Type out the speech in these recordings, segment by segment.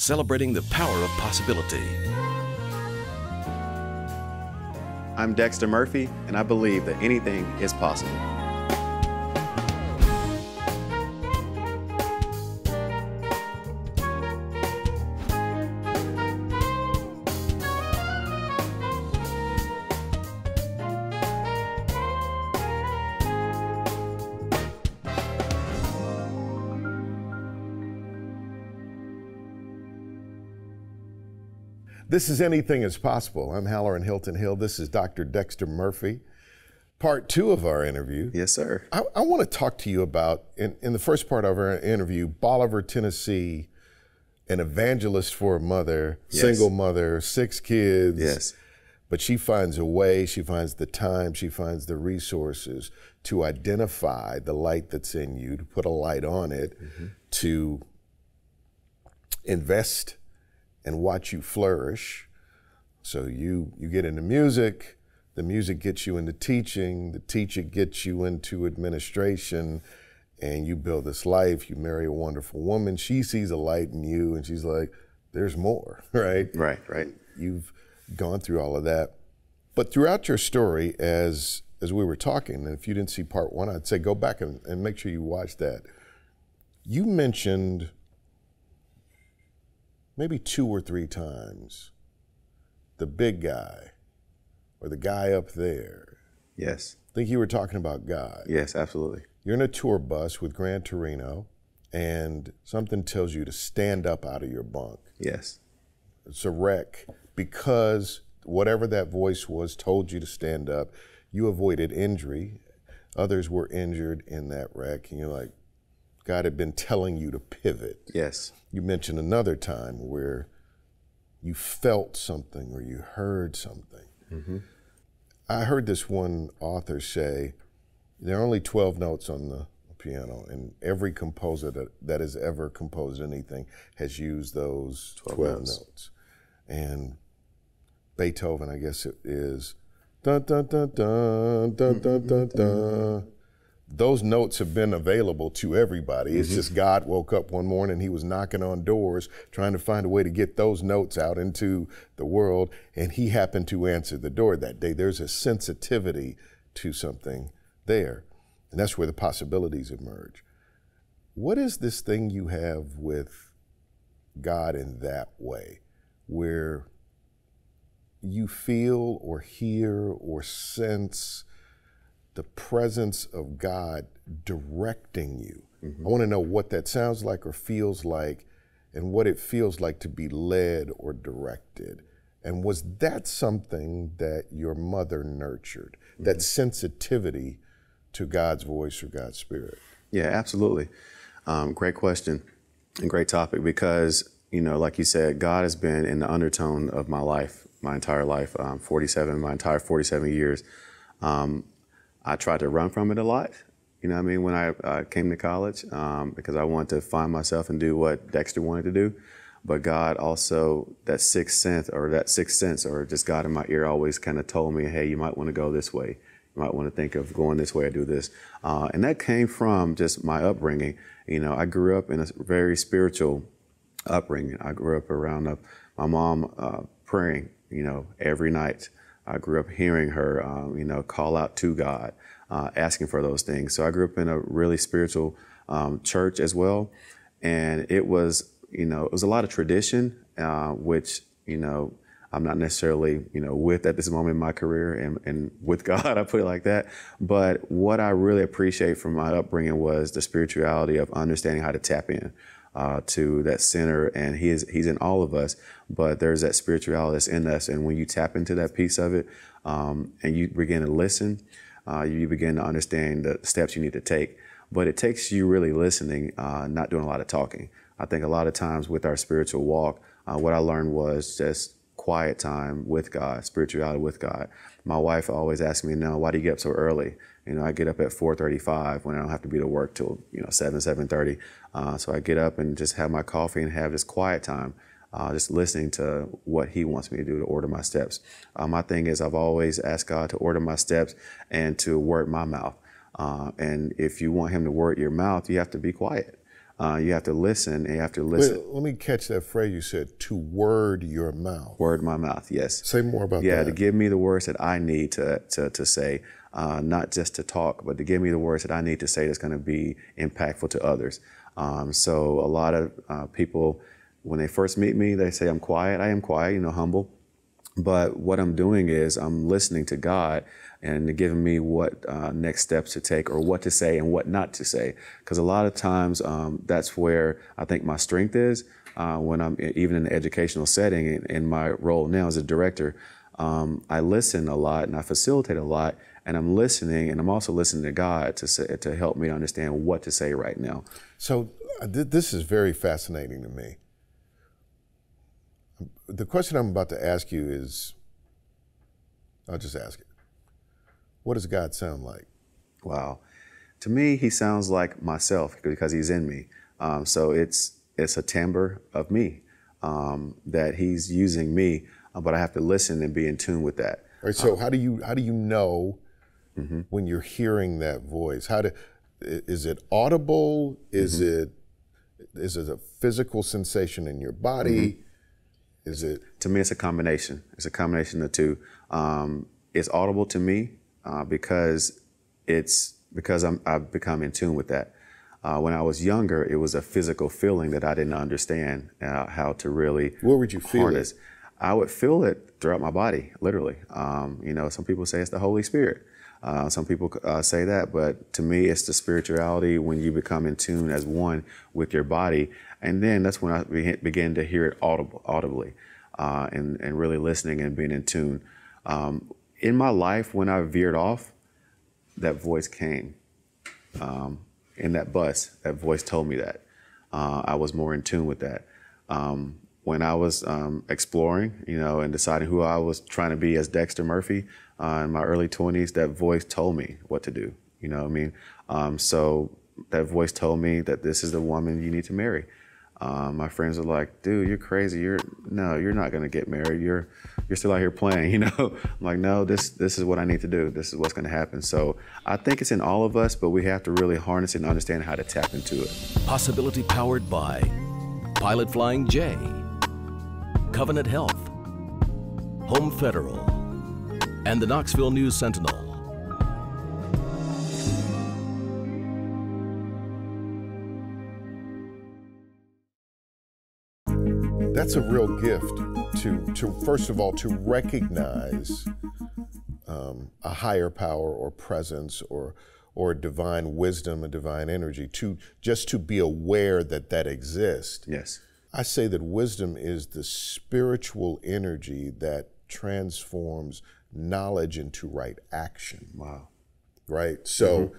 celebrating the power of possibility. I'm Dexter Murphy, and I believe that anything is possible. This is Anything is Possible. I'm Halloran Hilton Hill. This is Dr. Dexter Murphy. Part two of our interview. Yes, sir. I want to talk to you about, in the first part of our interview, Bolivar, Tennessee, an evangelist for a mother, Yes. single mother, 6 kids. Yes. But she finds a way, she finds the time, she finds the resources to identify the light that's in you, to put a light on it, to invest and watch you flourish. So you get into music, the music gets you into teaching, the teacher gets you into administration, and you build this life, you marry a wonderful woman, she sees a light in you and she's like, there's more, right? Right. You've gone through all of that. But throughout your story, as we were talking, and if you didn't see part one, I'd say go back and make sure you watch that. You mentioned maybe 2 or 3 times the big guy or the guy up there. Yes. I think you were talking about God. Yes, absolutely. You're in a tour bus with Gran Torino and something tells you to stand up out of your bunk. Yes. It's a wreck because whatever that voice was told you to stand up. You avoided injury. Others were injured in that wreck, and you're like, God had been telling you to pivot. Yes. You mentioned another time where you felt something or you heard something. I heard this one author say, there are only 12 notes on the piano, and every composer that has ever composed anything has used those 12 notes. And Beethoven, I guess it is, dun, dun, dun, dun, dun, dun, dun, dun. Those notes have been available to everybody. It's just God woke up one morning, he was knocking on doors, trying to find a way to get those notes out into the world, and he happened to answer the door that day. There's a sensitivity to something there, and that's where the possibilities emerge. What is this thing you have with God in that way, where you feel or hear or sense the presence of God directing you? I want to know what that sounds like or feels like, and what it feels like to be led or directed. And was that something that your mother nurtured, that sensitivity to God's voice or God's spirit? Yeah, absolutely. Great question and great topic because, like you said, God has been in the undertone of my life, my entire life, my entire 47 years. I tried to run from it a lot, when I came to college, because I wanted to find myself and do what Dexter wanted to do. But God also, that sixth sense or just God in my ear always kind of told me, hey, you might want to go this way. You might want to think of going this way or do this. And that came from just my upbringing. I grew up in a very spiritual upbringing. I grew up around my mom praying, every night. I grew up hearing her, call out to God, asking for those things. So I grew up in a really spiritual church as well. And it was, it was a lot of tradition, which, I'm not necessarily, with at this moment in my career and with God, I put it like that. But what I really appreciate from my upbringing was the spirituality of understanding how to tap in to that center, and he's in all of us, but there's that spirituality that's in us. And when you tap into that piece of it, and you begin to listen, you begin to understand the steps you need to take. But it takes you really listening, not doing a lot of talking. I think a lot of times with our spiritual walk, what I learned was just quiet time with God, spirituality with God. My wife always asks me, why do you get up so early? I get up at 4:35 when I don't have to be to work till 7:30. So I get up and just have my coffee and have this quiet time, just listening to what he wants me to do to order my steps. My thing is I've always asked God to order my steps and to word my mouth. And if you want him to word your mouth, you have to be quiet. You have to listen, and you have to listen. Wait, let me catch that phrase you said, to word your mouth. Word my mouth, yes. Say more about that. Yeah, to give me the words that I need to say, not just to talk, but to give me the words that I need to say that's going to be impactful to others. So a lot of people, when they first meet me, they say I'm quiet. I am quiet, humble. But what I'm doing is I'm listening to God and giving me what next steps to take, or what to say and what not to say. Because a lot of times that's where I think my strength is. When I'm even in the educational setting, in my role now as a director, I listen a lot and I facilitate a lot, and I'm listening, and I'm also listening to God to help me to understand what to say right now. So this is very fascinating to me. The question I'm about to ask you is, I'll just ask it. What does God sound like? Wow. To me, he sounds like myself because he's in me. So it's a timbre of me that he's using me, but I have to listen and be in tune with that. All right, so how do you know when you're hearing that voice? Is it audible? Is it a physical sensation in your body? Is it? To me, it's a combination. It's a combination of the two. It's audible to me because I've become in tune with that. When I was younger, it was a physical feeling that I didn't understand how to really. Where would you feel it? I would feel it throughout my body, literally. Some people say it's the Holy Spirit. Some people say that, but to me, it's the spirituality when you become in tune as one with your body. And then that's when I begin to hear it audibly and really listening and being in tune. In my life, when I veered off, that voice came. In that bus, that voice told me that. I was more in tune with that. When I was exploring, and deciding who I was trying to be as Dexter Murphy in my early 20s, that voice told me what to do. You know what I mean? So that voice told me that this is the woman you need to marry. My friends are like, dude, you're crazy. You're not going to get married. You're still out here playing, I'm like, no, this is what I need to do. This is what's going to happen. So I think it's in all of us, but we have to really harness it and understand how to tap into it. Possibility powered by Pilot Flying J, Covenant Health, Home Federal, and the Knoxville News Sentinel. That's a real gift to first of all, to recognize a higher power or presence or divine wisdom, a divine energy, just to be aware that exists. Yes. I say that wisdom is the spiritual energy that transforms knowledge into right action. Wow. Right? So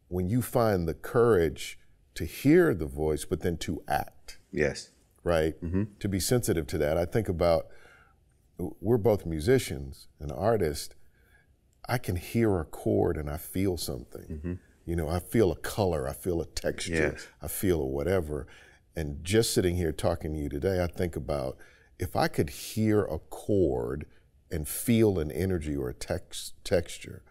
when you find the courage to hear the voice, but then to act. Yes. Right? To be sensitive to that. I think about, we're both musicians and artists. I can hear a chord and I feel something. I feel a color, I feel a texture, yes. I feel a whatever. And just sitting here talking to you today, I think about, if I could hear a chord and feel an energy or a texture,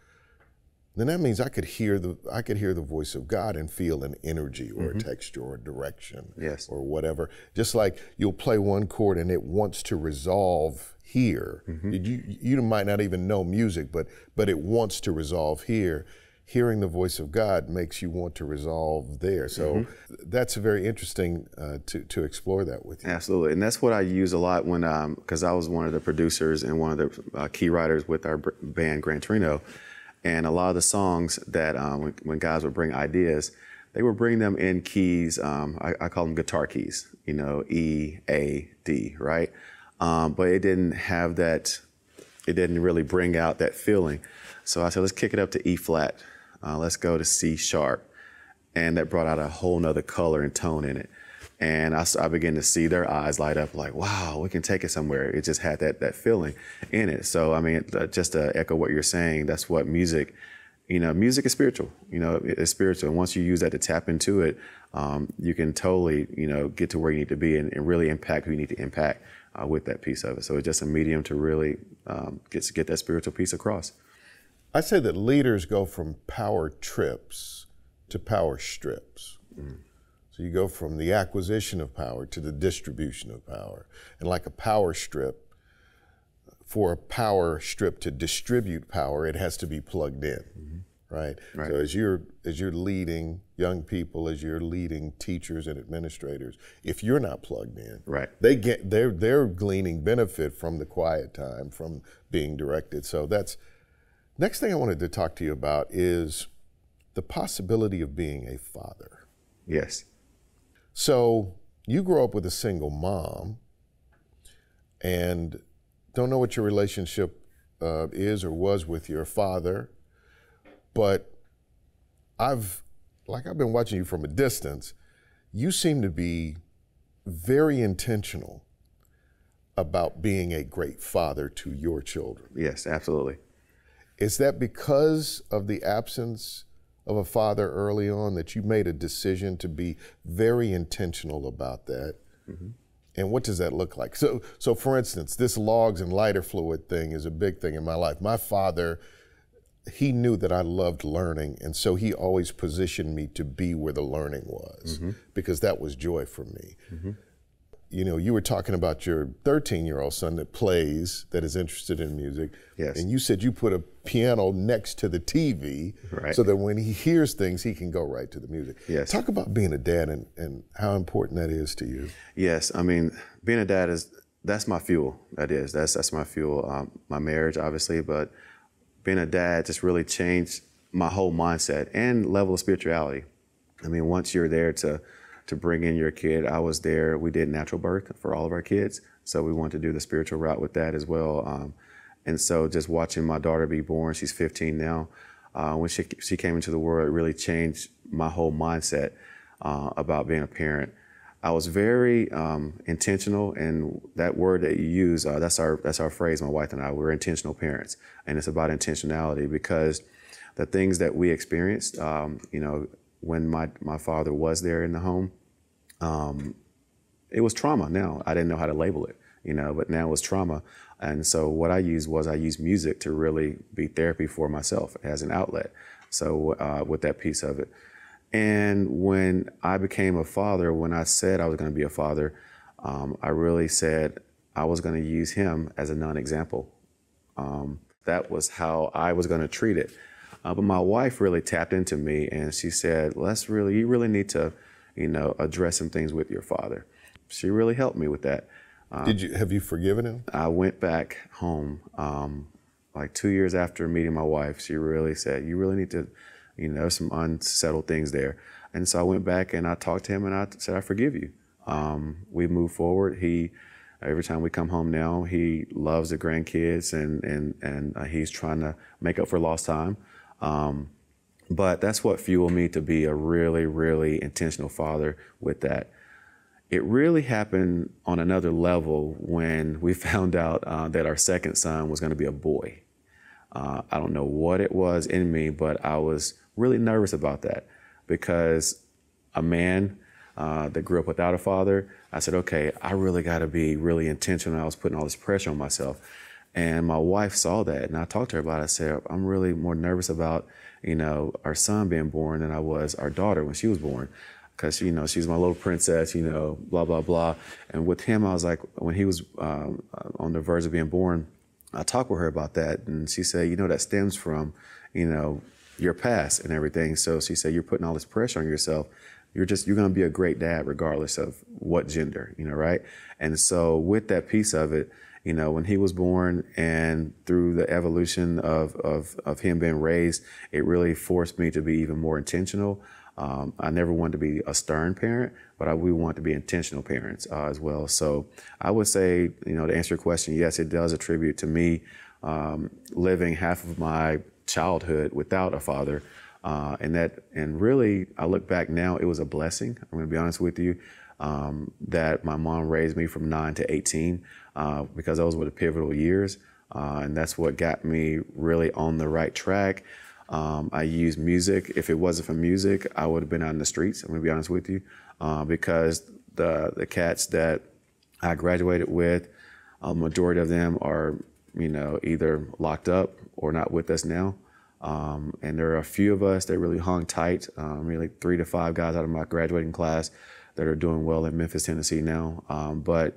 then that means I could hear the voice of God and feel an energy or a texture or a direction, yes. or whatever. Just like you'll play one chord and it wants to resolve here. You might not even know music, but it wants to resolve here. Hearing the voice of God makes you want to resolve there. So that's very interesting to explore that with you. Absolutely, and that's what I use a lot when, because I was one of the producers and one of the key writers with our band Gran Torino. And a lot of the songs that when guys would bring ideas, they would bring them in keys. I call them guitar keys, E, A, D, right? But it didn't have that. It didn't really bring out that feeling. So I said, let's kick it up to E flat. Let's go to C sharp. And that brought out a whole nother color and tone in it. And I began to see their eyes light up like, wow, we can take it somewhere. It just had that feeling in it. So, I mean, just to echo what you're saying, that's what music, music is spiritual. It's spiritual. And once you use that to tap into it, you can totally, get to where you need to be and really impact who you need to impact with that piece of it. So it's just a medium to really get that spiritual piece across. I say that leaders go from power trips to power strips. So you go from the acquisition of power to the distribution of power. And like a power strip, for a power strip to distribute power, it has to be plugged in, right? So as you're leading young people, as you're leading teachers and administrators, if you're not plugged in, they're gleaning benefit from the quiet time, from being directed. So that's next thing I wanted to talk to you about is the possibility of being a father. Yes. So you grew up with a single mom, and don't know what your relationship is or was with your father, but I've been watching you from a distance. You seem to be very intentional about being a great father to your children. Yes, absolutely. Is that because of the absence of a father early on that you made a decision to be very intentional about that? Mm-hmm. And what does that look like? So for instance, this logs and lighter fluid thing is a big thing in my life. My father, he knew that I loved learning, and so he always positioned me to be where the learning was, because that was joy for me. You know, you were talking about your 13-year-old son that plays, that is interested in music. Yes. And you said you put a piano next to the TV so that when he hears things, he can go right to the music. Yes. Talk about being a dad and how important that is to you. Yes, I mean, being a dad that's my fuel. That's my fuel. My marriage, obviously, but being a dad just really changed my whole mindset and level of spirituality. I mean, once you're there to bring in your kid, I was there. We did natural birth for all of our kids, so we wanted to do the spiritual route with that as well. And so just watching my daughter be born, she's 15 now, when she came into the world, it really changed my whole mindset about being a parent. I was very intentional, and that word that you use, that's our phrase, my wife and I, we're intentional parents. And it's about intentionality, because the things that we experienced, you know, when my father was there in the home, it was trauma. Now, I didn't know how to label it, you know, but now it was trauma. And so what I used music to really be therapy for myself as an outlet. So with that piece of it. And when I became a father, when I said I was going to be a father, I really said I was going to use him as a non-example. That was how I was going to treat it. But my wife really tapped into me, and she said, you really need to, you know, address some things with your father. She really helped me with that. Have you forgiven him? I went back home, like 2 years after meeting my wife. She really said, you really need to, you know, there's some unsettled things there. And so I went back and I talked to him and I said, I forgive you. We moved forward. Every time we come home now, he loves the grandkids and he's trying to make up for lost time. But that's what fueled me to be a really, really intentional father with that. It really happened on another level when we found out that our second son was going to be a boy. I don't know what it was in me, but I was really nervous about that, because a man that grew up without a father, I said, okay, I really got to be really intentional. I was putting all this pressure on myself. And my wife saw that, and I talked to her about it. I said, I'm really more nervous about, you know, our son being born than I was our daughter when she was born. Because, you know, she's my little princess, you know, blah, blah, blah. And with him, I was like, when he was on the verge of being born, I talked with her about that. And she said, you know, that stems from, you know, your past and everything. So she said, you're putting all this pressure on yourself. You're going to be a great dad regardless of what gender, you know, right? And so with that piece of it, you know, when he was born and through the evolution of him being raised, it really forced me to be even more intentional. I never wanted to be a stern parent, but we want to be intentional parents as well. So I would say, you know, to answer your question, yes, it does attribute to me living half of my childhood without a father. And really, I look back now, it was a blessing. I'm going to be honest with you, that my mom raised me from 9 to 18 because those were the pivotal years. And that's what got me really on the right track. I use music. If it wasn't for music, I would have been out in the streets. I'm going to be honest with you, because the cats that I graduated with, a majority of them are, you know, either locked up or not with us now. And there are a few of us that really hung tight, really 3 to 5 guys out of my graduating class that are doing well in Memphis, Tennessee now. But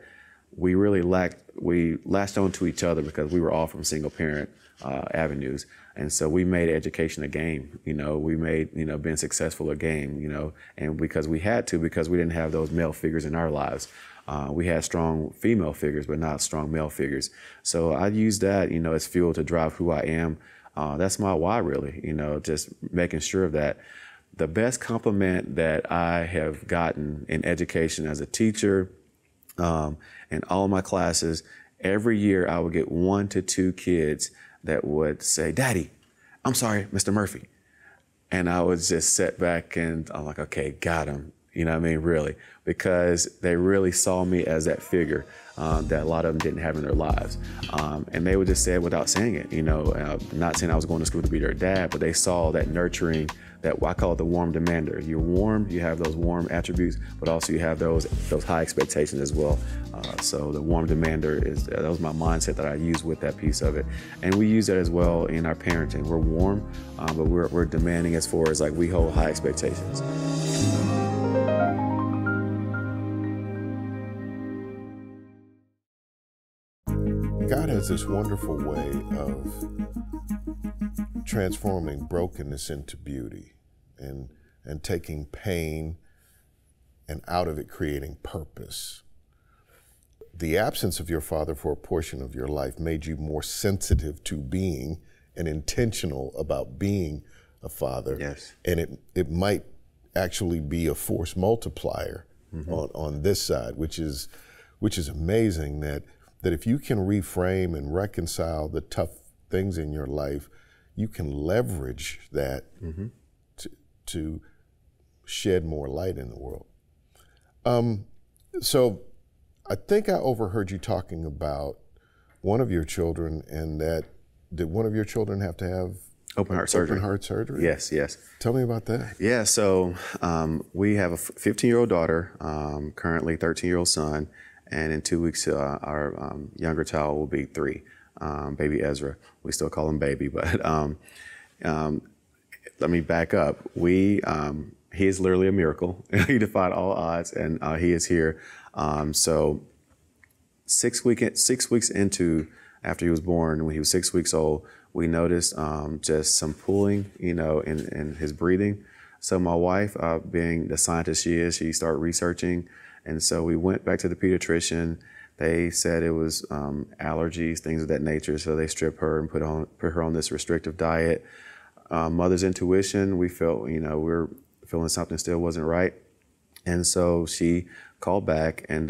we really latched on to each other because we were all from single parent avenues. And so we made education a game, we made, being successful a game, and because we had to, because we didn't have those male figures in our lives. We had strong female figures, but not strong male figures. So I use that, as fuel to drive who I am. That's my why, really, just making sure that the best compliment that I have gotten in education as a teacher, in all my classes, every year I would get 1 to 2 kids that would say, "Daddy, I'm sorry, Mr. Murphy." And I would just sit back and I'm like, okay, got him. You know what I mean? Really, because they really saw me as that figure that a lot of them didn't have in their lives. And they would just say it without saying it, not saying I was going to school to be their dad, but they saw that nurturing, that I call it the warm demander. You're warm, you have those warm attributes, but also you have those high expectations as well. So the warm demander that was my mindset that I used with that piece of it. And we use that as well in our parenting. We're warm, but we're demanding as far as we hold high expectations. God has this wonderful way of transforming brokenness into beauty and taking pain and out of it creating purpose. The absence of your father for a portion of your life made you more sensitive to being and intentional about being a father. Yes. And it might actually be a force multiplier on this side, which is amazing that if you can reframe and reconcile the tough things in your life, you can leverage that to shed more light in the world. So I think I overheard you talking about one of your children, and did one of your children have to have open heart surgery? Open heart surgery? Yes. Tell me about that. Yeah, so we have a 15-year-old daughter, currently 13-year-old son, and in 2 weeks, our younger child will be 3, baby Ezra. We still call him baby, but let me back up. He is literally a miracle. He defied all odds, and he is here. So 6 weeks into, after he was born, when he was 6 weeks old, we noticed just some pulling, in his breathing. So my wife, being the scientist she is, she started researching. And so we went back to the pediatrician. They said it was allergies, things of that nature. So they stripped her and put her on this restrictive diet. Mother's intuition, we felt, we were feeling something still wasn't right. And so she called back and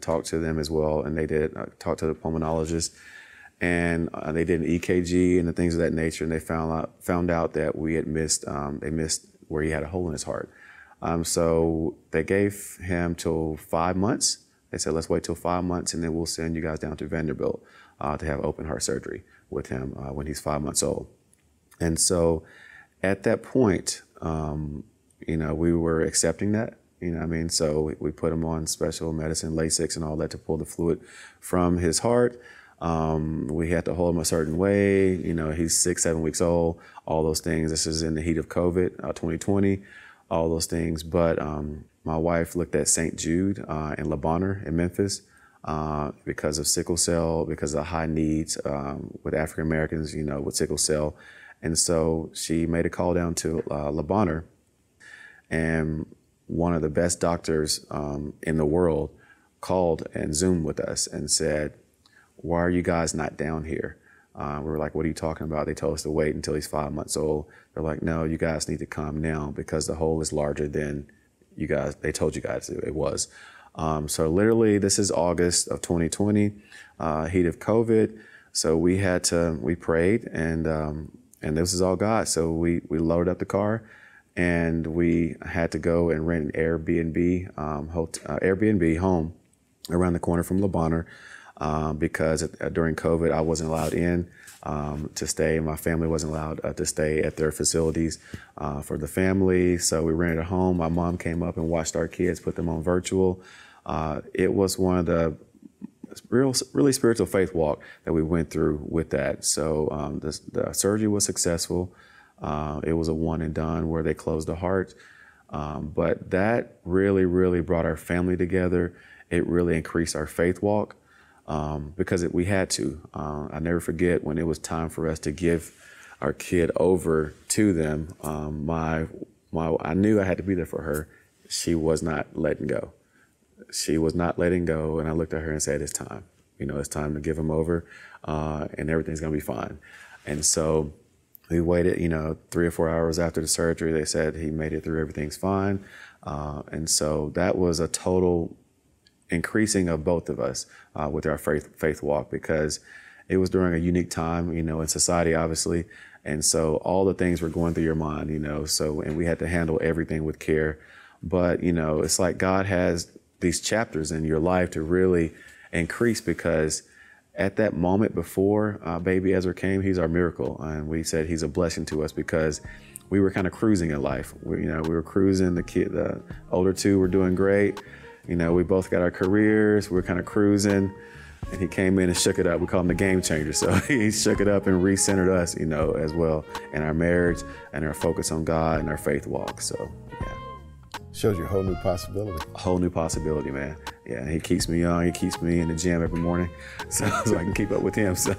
talked to them as well. And they did talk to the pulmonologist. And they did an EKG and the things of that nature. And they found out that we had missed where he had a hole in his heart. So they gave him till 5 months. They said, let's wait till 5 months and then we'll send you guys down to Vanderbilt to have open heart surgery with him when he's 5 months old. And so at that point, we were accepting that, So we put him on special medicine, Lasix and all that to pull the fluid from his heart. We had to hold him a certain way. He's 6, 7 weeks old, all those things. This is in the heat of COVID, 2020. All those things. But my wife looked at St. Jude in Le Bonheur in Memphis because of sickle cell, because of high needs with African Americans, with sickle cell. And so she made a call down to Le Bonheur, and one of the best doctors in the world called and Zoomed with us and said, "Why are you guys not down here?" We were like, "What are you talking about?" They told us to wait until he's 5 months old. They're like, "No, you guys need to come now because the hole is larger than they told you guys it was." So literally, this is August of 2020, heat of COVID. So we prayed, and this is all God. So we loaded up the car, and we had to go and rent an Airbnb home around the corner from Le Bonheur. Because during COVID, I wasn't allowed in to stay. My family wasn't allowed to stay at their facilities for the family. So we rented a home. My mom came up and watched our kids, put them on virtual. It was one of the really spiritual faith walk that we went through with that. So the surgery was successful. It was a one and done where they closed the heart. But that really brought our family together. It really increased our faith walk because we had to. I never forget when it was time for us to give our kid over to them. I knew I had to be there for her. She was not letting go. She was not letting go, and I looked at her and said, "It's time. It's time to give him over, and everything's gonna be fine." And so we waited, 3 or 4 hours after the surgery. They said he made it through, everything's fine. And so that was a total increasing of both of us with our faith walk, because it was during a unique time, in society, obviously. And so all the things were going through your mind, and we had to handle everything with care. But, it's like God has these chapters in your life to really increase, because at that moment before baby Ezra came, he's our miracle. And we said he's a blessing to us because we were kind of cruising in life. We were cruising. The older two were doing great. We both got our careers. We were kind of cruising. And he came in and shook it up. We call him the game changer. So he shook it up and recentered us, as well, in our marriage and our focus on God and our faith walk. So, yeah. Shows you a whole new possibility. A whole new possibility, man. Yeah, he keeps me young. He keeps me in the gym every morning so I can keep up with him. So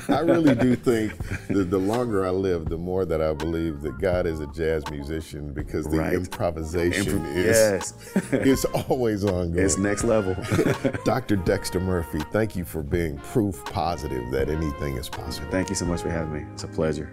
I really do think that the longer I live, the more that I believe that God is a jazz musician, because the improvisation is always ongoing. It's next level. Dr. Dexter Murphy, thank you for being proof positive that anything is possible. Thank you so much for having me. It's a pleasure.